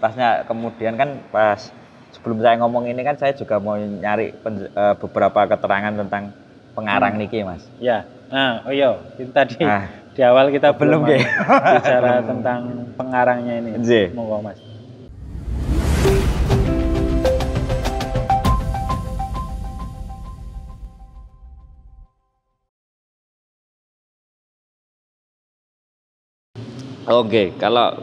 pasnya kemudian kan pas sebelum saya ngomong ini kan saya juga mau nyari beberapa keterangan tentang pengarang niki Mas. Ya. Nah, oh iya, itu tadi Nah, di awal kita belum belum nggih. bicara tentang pengarangnya ini. Nggih. Monggo Mas. Oke, kalau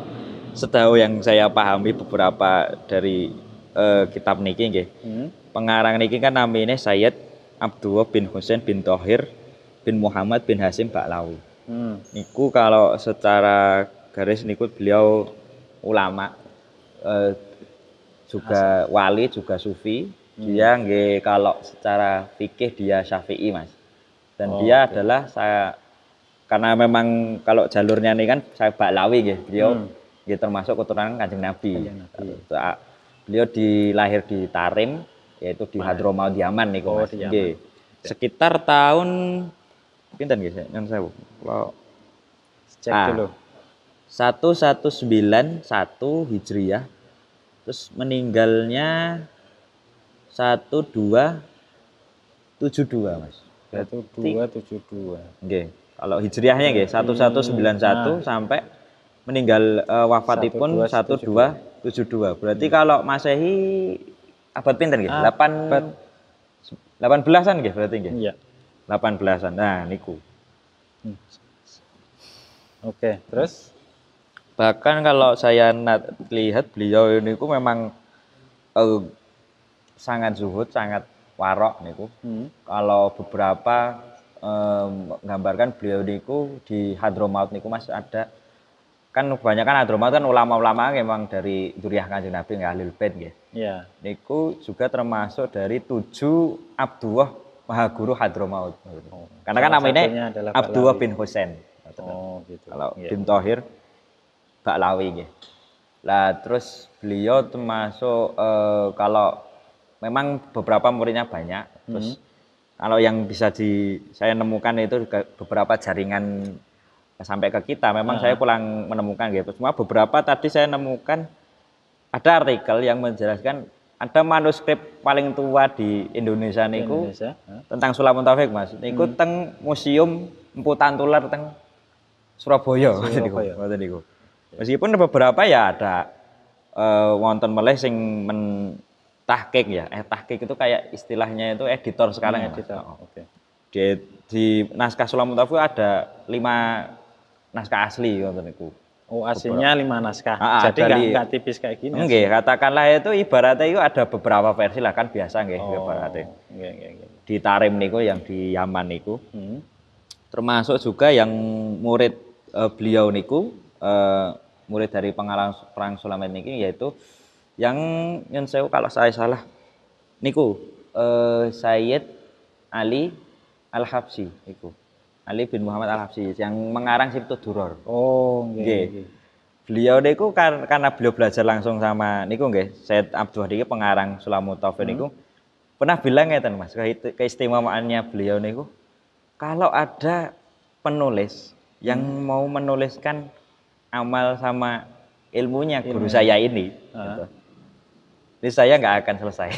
setahu yang saya pahami beberapa dari kitab niki nggih. Pengarang niki kan namanya Sayyid Abdullah bin Husain bin Thohir bin Muhammad bin Hasim Baklawi. Niku kalau secara garis niku beliau ulama, juga wali, juga sufi. Dia nggih kalau secara fikih dia Syafi'i Mas. Dan dia adalah karena memang kalau jalurnya ini kan saya Baklawi nggih. Beliau nggih termasuk keturunan Kanjeng Nabi. Beliau lahir di Tarim, yaitu di Hadramaut Yaman niku Mas. Nggih. Sekitar tahun pinten nggih yang saya kalau Cek dulu. 1191 Hijriah. Terus meninggalnya 1272 Mas. 1272. Nggih. Kalau Hijriahnya nggih 1191 sampai meninggal wafatipun 1272. Berarti kalau Masehi abad pinten nggih? 18-an nggih berarti nggih. Iya. 18-an. Nah, niku. Oke, terus Bahkan kalau saya lihat beliau niku memang sangat zuhud, sangat warok niku. Kalau beberapa menggambarkan beliau niku di Hadramaut niku Mas ada kan kebanyakan Hadramaut kan ulama-ulama memang dari dzurriyyah Kanjeng Nabi nggih Ahlul Bait nggih. Iya. Niku juga termasuk dari 7 Abdullah Mahaguru Hadramaut. Karena kan namanya Abdullah bin Husain. Oh, gitu. Kalau bin Thohir Baklawi nggih. Lah terus beliau termasuk kalau memang beberapa muridnya banyak. Terus kalau yang bisa saya nemukan itu beberapa jaringan sampai ke kita. Memang saya pulang menemukan gitu. Cuma beberapa tadi saya nemukan ada artikel yang menjelaskan ada manuskrip paling tua di Indonesia niku tentang Sulamun Taufik Mas. Niku teng Museum Empu Tantular teng Surabaya. Niku. Meskipun beberapa ya ada wonten meleh sing tahqiq ya. Tahqiq itu kayak istilahnya itu editor sekarang ya. Editor. Oke. Di naskah Sulamun Taufik ada 5 naskah asli ngoten niku. Oh, aslinya 5 naskah. Jadi enggak tipis kayak gini. Nggih, katakanlah itu ibaratnya itu ada beberapa versi lah kan biasa nggih ibaratnya. Di Tarim niku yang di Yaman niku. Termasuk juga yang murid beliau niku murid dari pengarang perang Sulamet niki yaitu yang nyun sewu kalau saya salah niku Sayyid Ali Al-Habsyi niku. Ali bin Muhammad Al-Habsyi yang mengarang Sibtu Duror. Oh, nggih. Beliau niku karena beliau belajar langsung sama niku nggih Sayyid Abdullah niki pengarang Sulamun Taufik niku pernah bilang ngeten Mas, keistimewaannya beliau niku kalau ada penulis yang mau menuliskan amal sama ilmunya guru saya ini gitu. Ini saya nggak akan selesai.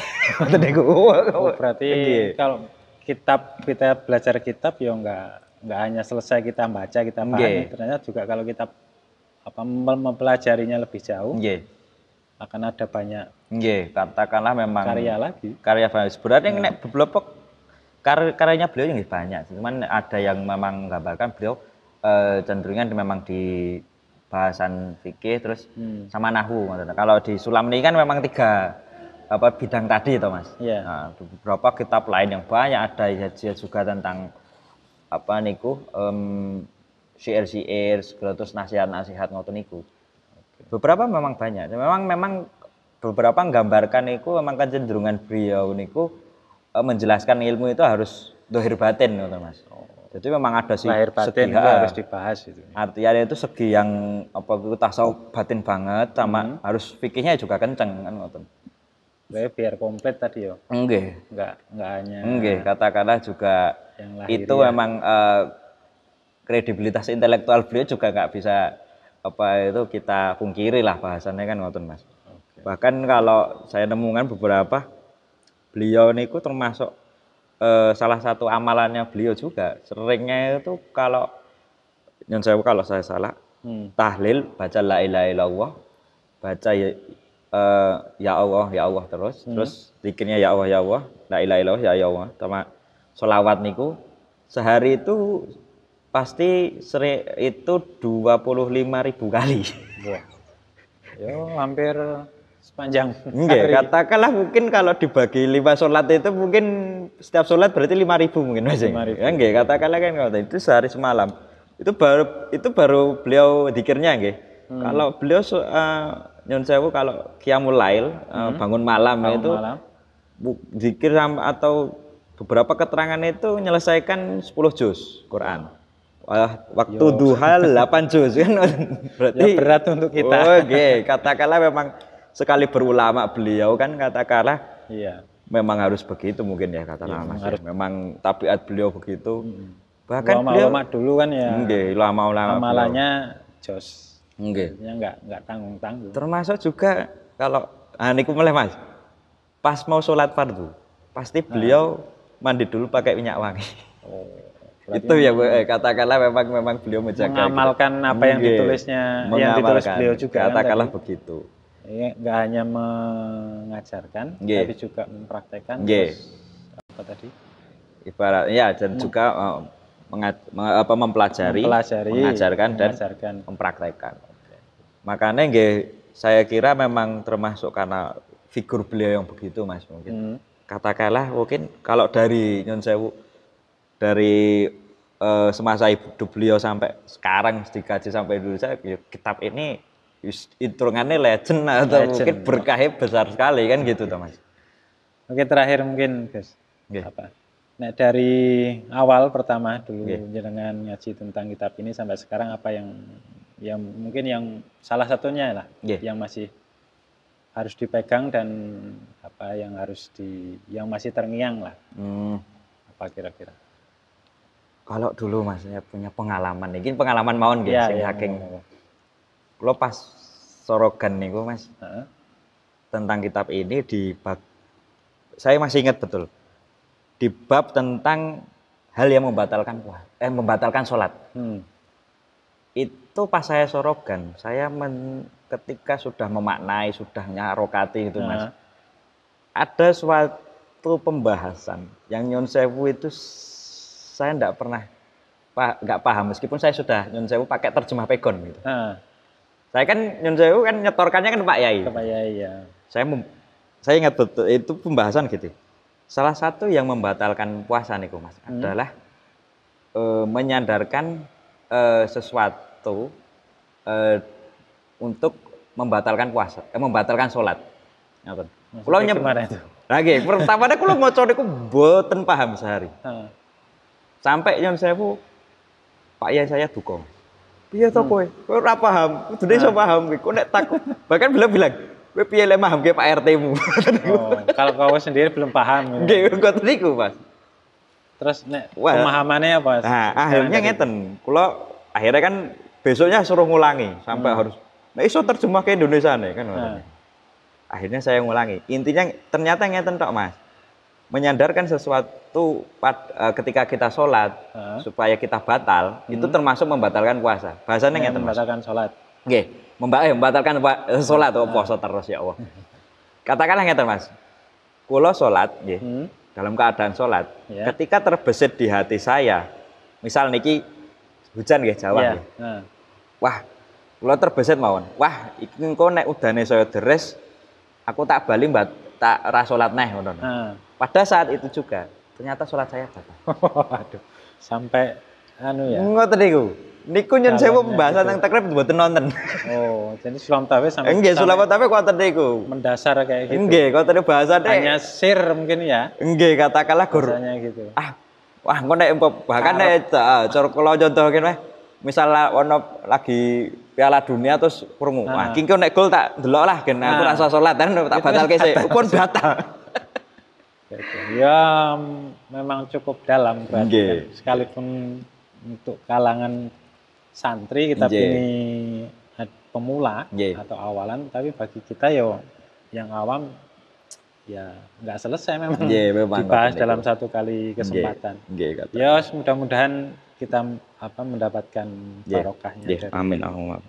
Berarti kalau kita belajar kitab ya nggak hanya selesai kita baca kita paham, ternyata juga kalau kita mempelajarinya lebih jauh akan ada banyak katakanlah memang karya banyak sebenarnya nek beberapa karyanya beliau yang banyak cuman ada yang memang menggambarkan beliau cenderungan memang di bahasan fikih terus sama nahwu. Kalau di Sulam ini kan memang 3 bidang tadi toh Mas. Nah, beberapa kitab lain yang banyak ada juga tentang niku syair-syair terus nasihat-nasihat ngoten niku. Beberapa memang banyak. Memang beberapa menggambarkan niku memang kecenderungan beliau niku menjelaskan ilmu itu harus dohir batin ngoten Mas. Jadi memang ada lahir batin itu harus dibahas itu. Artinya itu segi yang tasawuf batin banget sama harus fikihnya juga kenceng kan ngoten. Biar komplit tadi ya. Nggih. Enggak hanya. Nggih, katakanlah juga itu memang kredibilitas intelektual beliau juga nggak bisa apa itu kita pungkiri lah bahasannya kan ngoten Mas. Bahkan kalau saya nemukan beberapa beliau niku termasuk salah satu amalannya beliau juga seringnya itu kalau nyun sewu kalau saya salah tahlil baca la ilaha illallah baca ya Allah terus zikirnya ya Allah la ilaha illallah ya Allah sama sholawat niku sehari itu pasti itu 25.000 kali. Wah. Yo hampir sepanjang Enggak, hari. katakanlah mungkin kalau dibagi 5 sholat itu mungkin setiap sholat berarti 5.000 mungkin Mas. 5.000. Ya enggak, katakanlah kan kalau itu sehari semalam. Itu baru beliau dikirnya nggih. Kalau beliau nyun sewu kalau qiyamul lail bangun malam itu zikir atau beberapa keterangan itu menyelesaikan 10 juz Quran. Waktu duha 8 juz kan berarti ya berat untuk kita. Oh, okay. Katakanlah memang sekali berulama beliau kan katakanlah iya. Memang harus begitu mungkin ya katakanlah Mas. Harus. Memang tabiat beliau begitu. Bahkan ulama dulu kan ya. Nggih, ulama-ulama amalannya jos. Nggih. Enggak tanggung-tanggung. Termasuk juga kalau niku mulai Mas. Pas mau sholat fardu, pasti beliau mandi dulu pakai minyak wangi. Oh. Itu ya katakanlah memang beliau menjaga mengamalkan apa yang ditulisnya yang ditulis beliau juga katakanlah kan, begitu. Enggak hanya mengajarkan tapi juga mempraktekkan terus apa tadi? Ibarat ya dan juga mempelajari, mengajarkan dan mempraktekkan. Makanya saya kira memang termasuk karena figur beliau yang begitu Mas mungkin. Katakanlah mungkin kalau dari nyun sewu dari semasa hidup beliau sampai sekarang dikaji sampai dulu saya kitab ini hitungannya legend atau mungkin berkahnya besar sekali kan gitu Mas. Oke terakhir mungkin Gus. Apa? Nah dari awal pertama dulu jenengan ngaji tentang kitab ini sampai sekarang apa yang mungkin yang salah satunya lah yang masih harus dipegang dan apa yang harus yang masih terngiang lah. Apa kira-kira? Kalau dulu Mas saya punya pengalaman, ini pengalaman mawon nggih sing saking kula pas sorogan niku Mas. Tentang kitab ini di bab saya masih ingat betul. Di bab tentang hal yang membatalkan sholat. Itu pas saya sorogan, saya ketika sudah memaknai, sudah nyarokati itu Mas. Ada suatu pembahasan yang nyun sewu itu saya enggak pernah enggak paham meskipun saya sudah nyun sewu pakai terjemah pegon gitu. Saya kan nyun sewu kan nyetorkannya kan Pak Yai. Pak Yai ya. Saya ingat betul itu pembahasan gitu. Salah satu yang membatalkan puasa niku Mas adalah menyandarkan sesuatu untuk membatalkan puasa, membatalkan sholat. Ngoten. Kula gimana itu? Lagi pertamanya kula maca niku mboten paham sehari. Sampai nyun sewu Pak Yai saya duka. Piye to kowe? Kowe ora paham, kudune iso paham kowe nek takut. Bahkan bilang, kowe piye lek paham ke Pak RT-mu. Kalau kau sendiri belum paham. Nggih, ngoten niku, Mas. Terus nek pemahamannya apa? Nah, akhirnya ngeten. Kula akhirnya kan besoknya suruh ngulangi sampai harus iso terjemah ke Indonesia nih kan. Akhirnya saya ngulangi. Intinya ternyata ngeten tok, Mas. Menyandarkan sesuatu ketika kita sholat supaya kita batal itu termasuk membatalkan puasa. Bahasanya ngeten membatalkan sholat. Nggih, membatalkan sholat atau puasa terus ya Allah. Katakanlah ngeten Mas. Kula sholat nggih. Dalam keadaan sholat, ketika terbesit di hati saya, misal niki hujan nggih Jawa nggih. Wah, kula terbesit mawon. Wah, iki engko nek udane saya deres, aku tak bali tak ra sholat neh ngono. Pada saat itu juga ternyata sholat saya batal. Aduh, sampai ya. Ngoten niku. Niku nyun sewu pembahasan yang takrib mboten nonton. Oh, jadi sulam tawe sampai nggih, sulam tawe kuwaten niku. Mendasar kayak gitu. Nggih, kuwaten bahasane. Hanya sir mungkin ya. Nggih, katakanlah gur. Bahasanya gitu. Wah, engko nek bahkan nek cara kula contohke wae. Misal ono lagi Piala Dunia terus krungu. Wah, iki nek gol tak delok lah gen aku rasa salat kan tak batalke sik. Pun batal. Ya memang cukup dalam berarti sekalipun untuk kalangan santri kitab ini pemula Nggih. atau awalan, tapi bagi kita yo yang awam ya nggak selesai memang Nggih, memang dibahas ngoten dalam niku. satu kali kesempatan. Nggih, kata. Ya mudah-mudahan kita mendapatkan Nggih. barokahnya Nggih, dari amin Allahumma.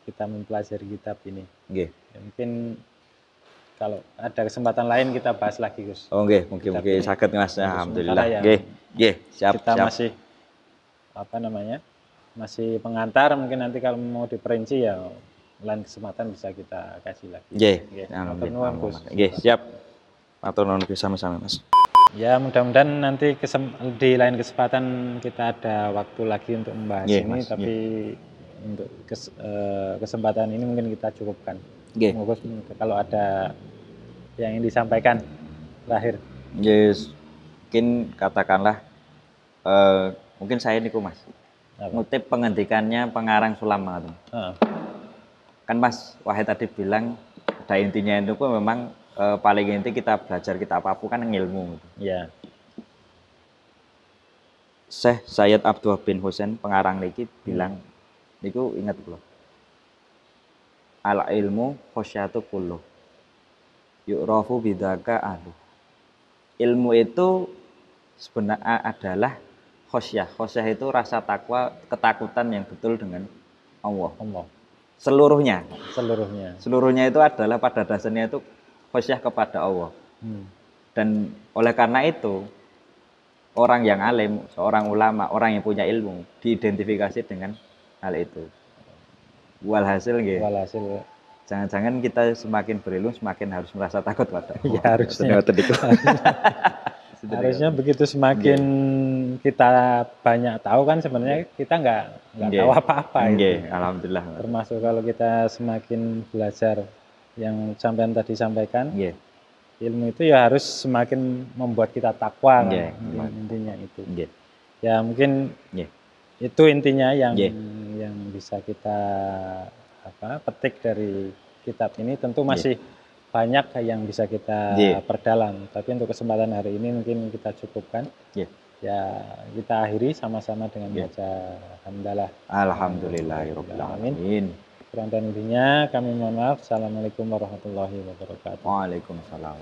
kita mempelajari kitab ini. Nggih. Ya, mungkin kalau ada kesempatan lain kita bahas lagi, Gus. Oh nggih, mungkin saged Mas. Untuk Alhamdulillah. sementara ya, Nggih. Nggih, siap, kita siap. masih masih pengantar, mungkin nanti kalau mau diperinci ya lain kesempatan bisa kita kasih lagi. Nggih. Matur nuwun, Gus. Nggih, siap. Matur nuwun sama-sama, Mas. Ya mudah-mudahan nanti di lain kesempatan kita ada waktu lagi untuk membahas Nggih, ini, Mas. tapi untuk kesempatan ini mungkin kita cukupkan. Nggih. Gus, kalau ada yang ingin disampaikan terakhir. Yes, mungkin katakanlah mungkin saya niku Mas. Ngutip pengendikannya pengarang Sulam Mangat. Kan Mas Wahid tadi bilang pada intinya itu memang paling inti kita belajar kitab apapun kan ilmu. Iya. Syekh Sayyid Abdullah bin Husain pengarang niki bilang niku ingat kula. Al ilmu khosyatu kullu. Yu'rafu bidzaka ahlu. Ilmu itu sebenarnya adalah khosyah. Khosyah itu rasa takwa, ketakutan yang betul dengan Allah. Seluruhnya. Seluruhnya itu adalah pada dasarnya itu khosyah kepada Allah. Dan oleh karena itu orang yang alim, seorang ulama, orang yang punya ilmu diidentifikasi dengan hal itu. Walhasil nggih. Jangan-jangan kita semakin berilmu semakin harus merasa takut pada Allah. Ya harusnya. Harusnya begitu, semakin kita banyak tahu kan sebenarnya kita nggak tahu apa-apa. Alhamdulillah. Termasuk kalau kita semakin belajar yang sampean tadi sampaikan, ilmu itu ya harus semakin membuat kita takwa kan. Intinya itu. Ya mungkin itu intinya yang bisa kita petik dari kitab ini. Tentu masih banyak yang bisa kita perdalam, tapi untuk kesempatan hari ini mungkin kita cukupkan. Ya kita akhiri sama-sama dengan baca hamdalah. Alhamdulillahirabbil alamin. Kurang dan lebihnya kami mohon maaf. Assalamualaikum warahmatullahi wabarakatuh. Waalaikumsalam.